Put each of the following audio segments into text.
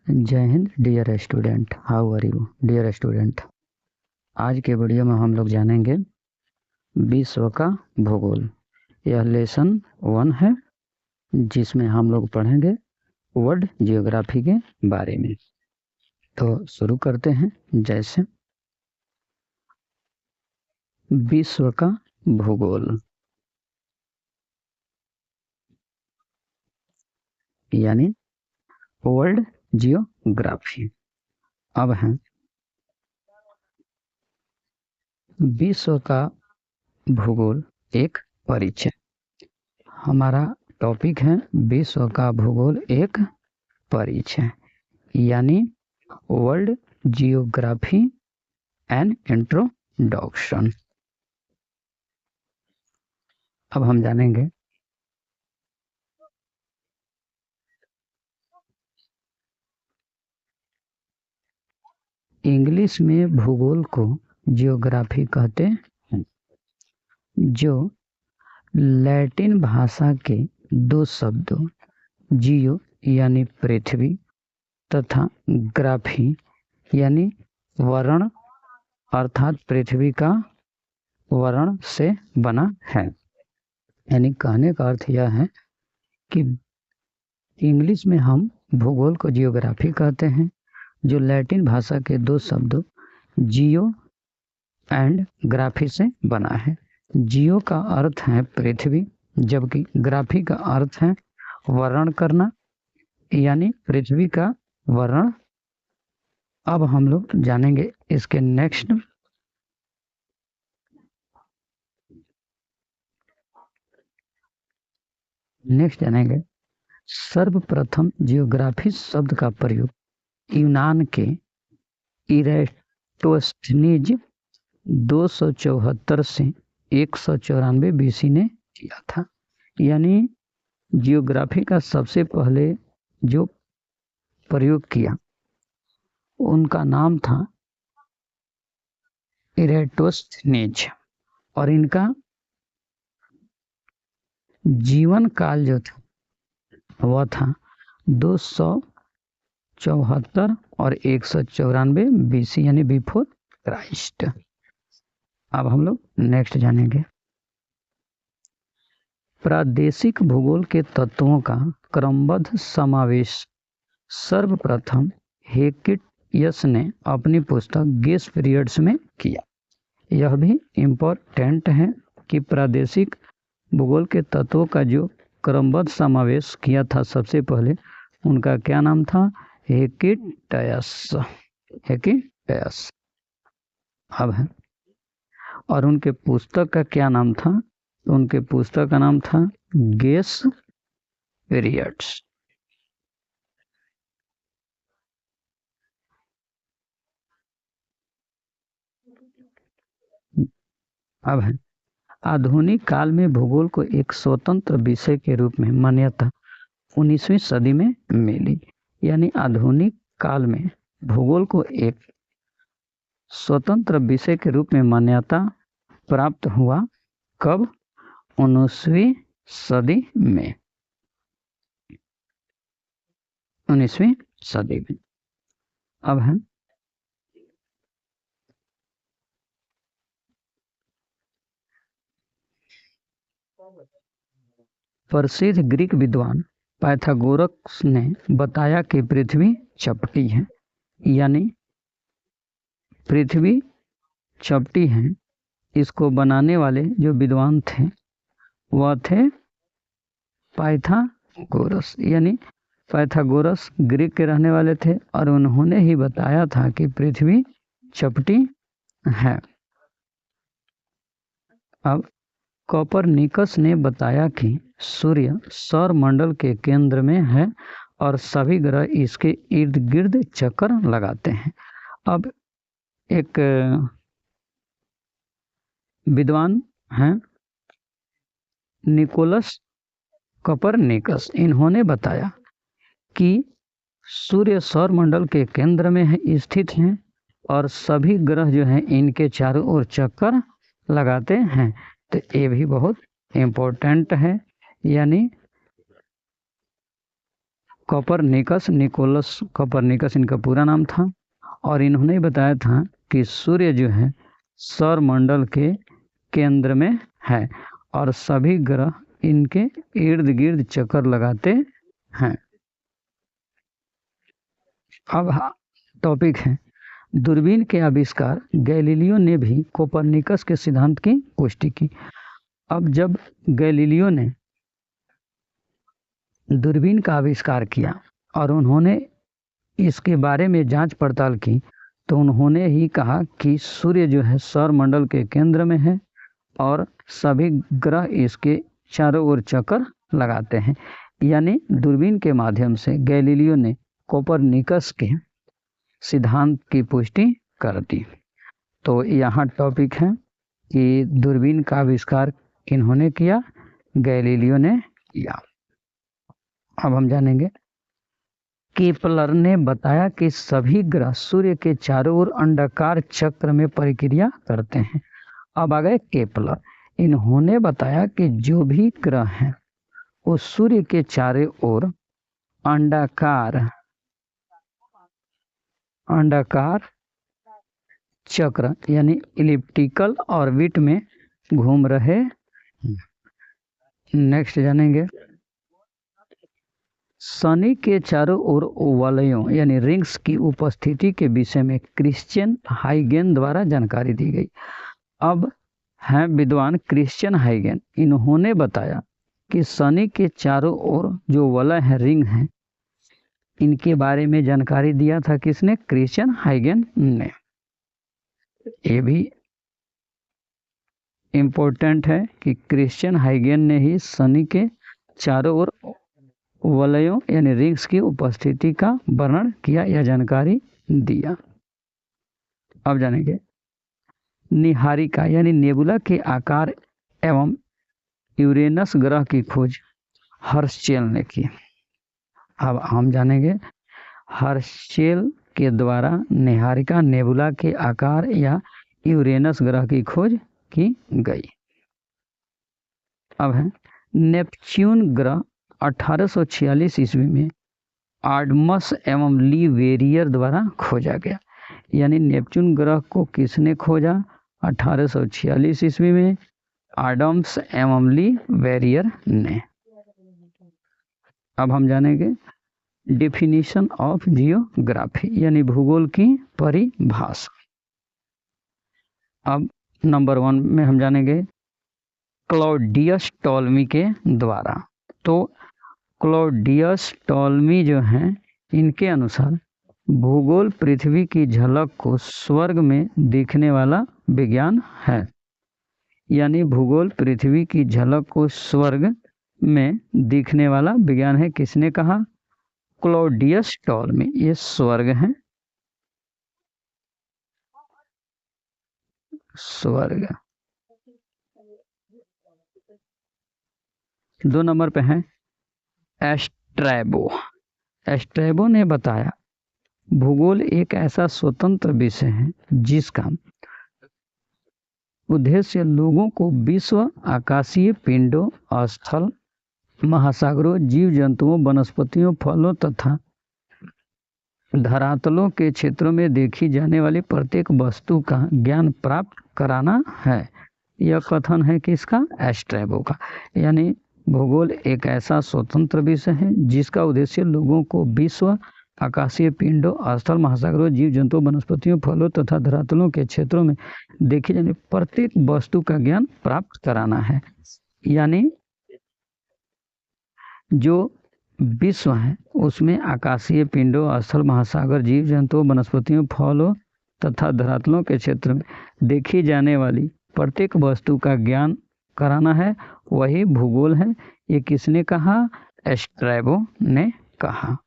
जय Hind dear student, how are you dear student. आज के वीडियो में हम लोग जानेंगे विश्व का भूगोल। यह लेसन 1 है जिसमें हम लोग पढ़ेंगे वर्ल्ड जियोग्राफी के बारे में। तो शुरू करते हैं। जैसे विश्व का भूगोल यानी वर्ल्ड जियोग्राफी। अब है विश्व का भूगोल एक परिचय। हमारा टॉपिक है विश्व का भूगोल एक परिचय यानी वर्ल्ड जियोग्राफी एंड इंट्रोडक्शन। अब हम जानेंगे इंग्लिश में भूगोल को जियोग्राफी कहते हैं, जो लैटिन भाषा के दो शब्दों जियो यानी पृथ्वी तथा ग्राफी यानी वर्ण अर्थात पृथ्वी का वर्ण से बना है। यानी कहने का अर्थ यह है कि इंग्लिश में हम भूगोल को जियोग्राफी कहते हैं, जो लैटिन भाषा के दो शब्दों जियो एंड ग्राफी से बना है। जियो का अर्थ है पृथ्वी, जबकि ग्राफी का अर्थ है वर्णन करना यानी पृथ्वी का वर्णन। अब हम लोग जानेंगे इसके नेक्स्ट जानेंगे सर्वप्रथम जियोग्राफी शब्द का प्रयोग यूनान के इरेटोस्थनीज 274 से 194 बीसी ने किया था। यानी जियोग्राफी का सबसे पहले जो प्रयोग किया उनका नाम था इरेटोस्थनीज, और इनका जीवन काल जो था वह था 274 और 194 बीसी यानी बिफोर क्राइस्ट। अब हम लोग नेक्स्ट जानेंगे प्रादेशिक भूगोल के तत्वों का क्रमबद्ध समावेश सर्वप्रथम हेकेटियस ने अपनी पुस्तक गेस पीरियड्स में किया। यह भी इम्पोर्टेंट है कि प्रादेशिक भूगोल के तत्वों का जो क्रमबद्ध समावेश किया था सबसे पहले, उनका क्या नाम था? हेकेटियस। अब है और उनके पुस्तक का क्या नाम था? तो उनके पुस्तक का नाम था गेस पीरियड्स। अब है आधुनिक काल में भूगोल को एक स्वतंत्र विषय के रूप में मान्यता 19वीं सदी में मिली। यानी आधुनिक काल में भूगोल को एक स्वतंत्र विषय के रूप में मान्यता प्राप्त हुआ। कब? 19वीं सदी में। 19वीं सदी में। अब है प्रसिद्ध ग्रीक विद्वान पाइथागोरस ने बताया कि पृथ्वी चपटी है। यानी पृथ्वी चपटी है। इसको बनाने वाले जो विद्वान थे वह थे पाइथागोरस। यानी पाइथागोरस ग्रीक के रहने वाले थे और उन्होंने ही बताया था कि पृथ्वी चपटी है। अब कोपरनिकस ने बताया कि सूर्य सौर मंडल के केंद्र में है और सभी ग्रह इसके इर्द गिर्द चक्कर लगाते हैं। अब एक विद्वान हैं निकोलस कोपरनिकस, इन्होंने बताया कि सूर्य सौर मंडल के केंद्र में स्थित हैं और सभी ग्रह जो हैं इनके चारों ओर चक्कर लगाते हैं। तो ये भी बहुत इम्पोर्टेंट है। यानी कोपरनिकस, निकोलस कोपरनिकस इनका पूरा नाम था। और इन्होंने बताया था कि सूर्य जो है सौर मंडल के केंद्र में है और सभी ग्रह इनके इर्द गिर्द चक्कर लगाते हैं। अब टॉपिक है दूरबीन के आविष्कार। गैलीलियो ने भी कोपरनिकस के सिद्धांत की पुष्टि की। अब जब गैलीलियो ने दूरबीन का आविष्कार किया और उन्होंने इसके बारे में जांच पड़ताल की, तो उन्होंने ही कहा कि सूर्य जो है सौर मंडल के केंद्र में है और सभी ग्रह इसके चारों ओर चक्कर लगाते हैं। यानी दूरबीन के माध्यम से गैलीलियो ने कोपरनिकस के सिद्धांत की पुष्टि कर दी। तो यहाँ टॉपिक है कि दूरबीन का आविष्कार किन्होंने किया? गैलीलियो ने किया। अब हम जानेंगे केपलर ने बताया कि सभी ग्रह सूर्य के चारों ओर अंडाकार चक्र में परिक्रिया करते हैं। अब आ गए केपलर। इन्होंने बताया कि जो भी ग्रह हैं वो सूर्य के चारों ओर अंडाकार चक्र यानी इलिप्टिकल ऑर्बिट में घूम रहे। नेक्स्ट जानेंगे शनि के चारों ओर वलयों यानी रिंग्स की उपस्थिति के विषय में क्रिश्चियन हाइगेन द्वारा जानकारी दी गई। अब हैं विद्वान क्रिश्चियन हाइगेन। इन्होंने बताया कि शनि के चारों ओर जो वलय है, रिंग हैं, इनके बारे में जानकारी दिया था किसने? क्रिश्चियन हाइगेन ने। ये भी इम्पोर्टेंट है कि क्रिश्चियन हाइगेन ने ही शनि के चारों ओर वलयों यानी रिंग्स की उपस्थिति का वर्णन किया या जानकारी दिया। अब जानेंगे निहारिका यानी नेबुला के आकार एवं यूरेनस ग्रह की खोज हर्शचेल ने की। अब हम जानेंगे हर्शचेल के द्वारा निहारिका नेबुला के आकार या यूरेनस ग्रह की खोज की गई। अब है नेपच्यून ग्रह 1846 ईस्वी में आडमस एवं ली वेरियर द्वारा खोजा गया। यानी नेपच्यून ग्रह को किसने खोजा? 1846 ईस्वी में आडम्स एवं ली वेरियर ने। अब हम जानेंगे डेफिनेशन ऑफ जियोग्राफी यानी भूगोल की परिभाषा। अब नंबर 1 में हम जानेंगे क्लॉडियस टॉलमी के द्वारा। तो क्लॉडियस टॉलमी जो हैं, इनके अनुसार भूगोल पृथ्वी की झलक को स्वर्ग में दिखने वाला विज्ञान है। यानी भूगोल पृथ्वी की झलक को स्वर्ग में दिखने वाला विज्ञान है। किसने कहा? Claudius Ptolemy. ये स्वर्ग है, स्वर्ग। 2 नंबर पे है एस्ट्रैबो। एस्ट्रैबो ने बताया भूगोल एक ऐसा स्वतंत्र विषय है जिसका उद्देश्य लोगों को विश्व, आकाशीय पिंडों, स्थल, महासागरों, जीव जंतुओं, वनस्पतियों, फलों तथा धरातलों के क्षेत्रों में देखी जाने वाली प्रत्येक वस्तु का ज्ञान प्राप्त कराना है। यह कथन है किसका? एस्ट्रैबो का। यानी भूगोल एक ऐसा स्वतंत्र विषय है जिसका उद्देश्य लोगों को विश्व, आकाशीय पिंडों, स्थल, महासागरों, जीव जंतुओं, वनस्पतियों, फलों तथा धरातलों के क्षेत्रों में देखी जाने प्रत्येक वस्तु का ज्ञान प्राप्त कराना है। यानी जो विश्व है उसमें आकाशीय पिंडों, स्थल, महासागर, जीव जंतुओं, वनस्पतियों, फलों तथा धरातलों के क्षेत्र में देखी जाने वाली प्रत्येक वस्तु का ज्ञान कराना है, वही भूगोल है। ये किसने कहा? एस्ट्रैबो ने कहा।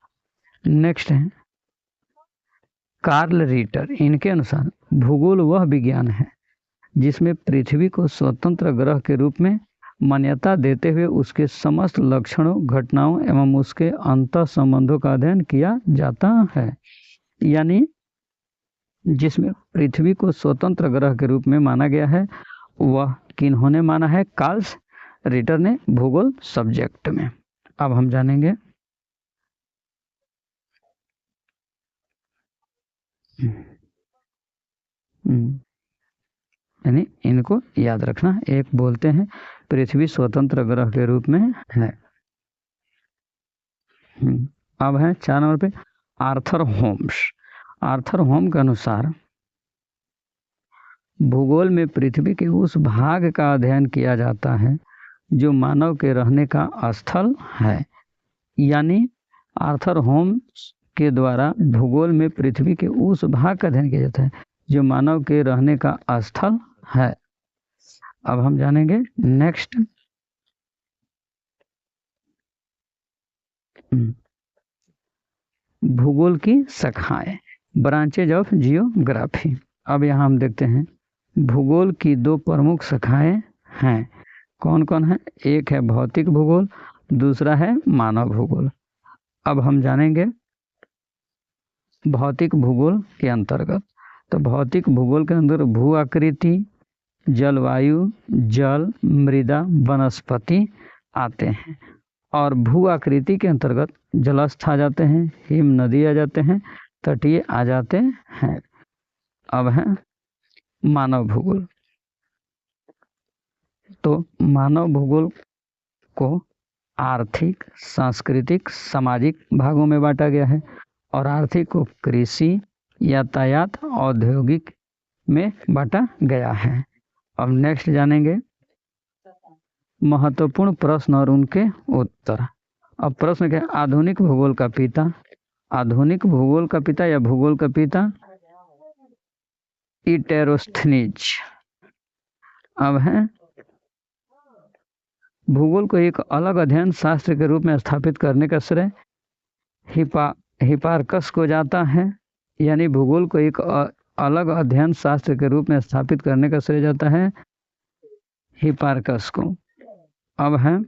नेक्स्ट है कार्ल रिटर। इनके अनुसार भूगोल वह विज्ञान है जिसमें पृथ्वी को स्वतंत्र ग्रह के रूप में मान्यता देते हुए उसके समस्त लक्षणों, घटनाओं एवं उसके अंतः संबंधों का अध्ययन किया जाता है। यानी जिसमें पृथ्वी को स्वतंत्र ग्रह के रूप में माना गया है, वह किन्होंने माना है? कार्ल रिटर ने भूगोल सब्जेक्ट में। अब हम जानेंगे यानी इनको याद रखना। एक बोलते हैं पृथ्वी स्वतंत्र ग्रह के रूप में है। अब है 4 नंबर पे आर्थर होम्स। आर्थर होम के अनुसार भूगोल में पृथ्वी के उस भाग का अध्ययन किया जाता है जो मानव के रहने का स्थल है। यानी आर्थर होम्स के द्वारा भूगोल में पृथ्वी के उस भाग का अध्ययन किया जाता है जो मानव के रहने का स्थल है। अब हम जानेंगे नेक्स्ट भूगोल की शाखाएं, ब्रांचेज ऑफ जियोग्राफी। अब यहाँ हम देखते हैं भूगोल की 2 प्रमुख शाखाएं हैं। कौन कौन है? एक है भौतिक भूगोल, दूसरा है मानव भूगोल। अब हम जानेंगे भौतिक भूगोल के अंतर्गत। तो भौतिक भूगोल के अंदर भू आकृति, जलवायु, जल, मृदा, वनस्पति आते हैं। और भू आकृति के अंतर्गत जलस्थ आ जाते हैं, हिम नदी आ जाते हैं, तटीय आ जाते हैं। अब है मानव भूगोल। तो मानव भूगोल को आर्थिक, सांस्कृतिक, सामाजिक भागों में बांटा गया है। और आर्थिक को कृषि, यातायात, औद्योगिक में बांटा गया है। अब नेक्स्ट जानेंगे महत्वपूर्ण प्रश्न और उनके उत्तर। अब प्रश्न क्या है? आधुनिक भूगोल का पिता। आधुनिक भूगोल का पिता या भूगोल का पिता इटेरोस्थनीज। अब है भूगोल को एक अलग अध्ययन शास्त्र के रूप में स्थापित करने का श्रेय हिपार्कस को जाता है। यानी भूगोल को एक अलग अध्ययन शास्त्र के रूप में स्थापित करने का श्रेय जाता है हिपार्कस को। अब है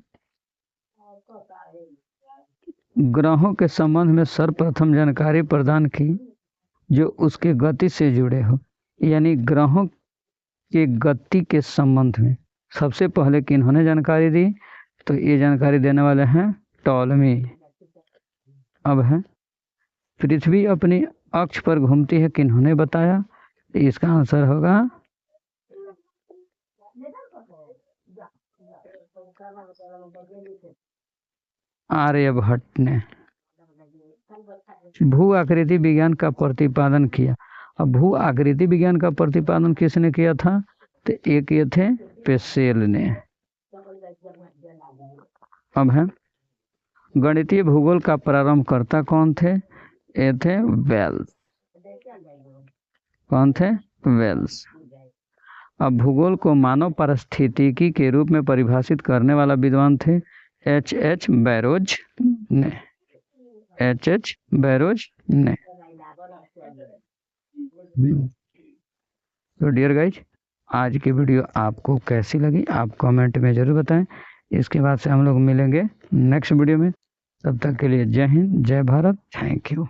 ग्रहों के संबंध में सर्वप्रथम जानकारी प्रदान की जो उसके गति से जुड़े हो। यानी ग्रहों के गति के संबंध में सबसे पहले किन्होंने जानकारी दी? तो ये जानकारी देने वाले हैं टॉलमी। अब है पृथ्वी अपनी अक्ष पर घूमती है, किन्होंने बताया? इसका आंसर होगा आर्यभट्ट ने। भू आकृति विज्ञान का प्रतिपादन किया। अब भू आकृति विज्ञान का प्रतिपादन किसने किया था? तो एक ये थे पेसेल ने। अब है गणितीय भूगोल का प्रारंभकर्ता कौन थे? ये थे वेल्स। कौन थे? वेल्स। अब भूगोल को मानव पारिस्थितिकी के रूप में परिभाषित करने वाला विद्वान थे H.H. बैरोज ने। H.H. बैरोज ने। तो डियर गाइज, आज की वीडियो आपको कैसी लगी आप कमेंट में ज़रूर बताएं। इसके बाद से हम लोग मिलेंगे नेक्स्ट वीडियो में। तब तक के लिए जय हिंद, जय भारत, थैंक यू।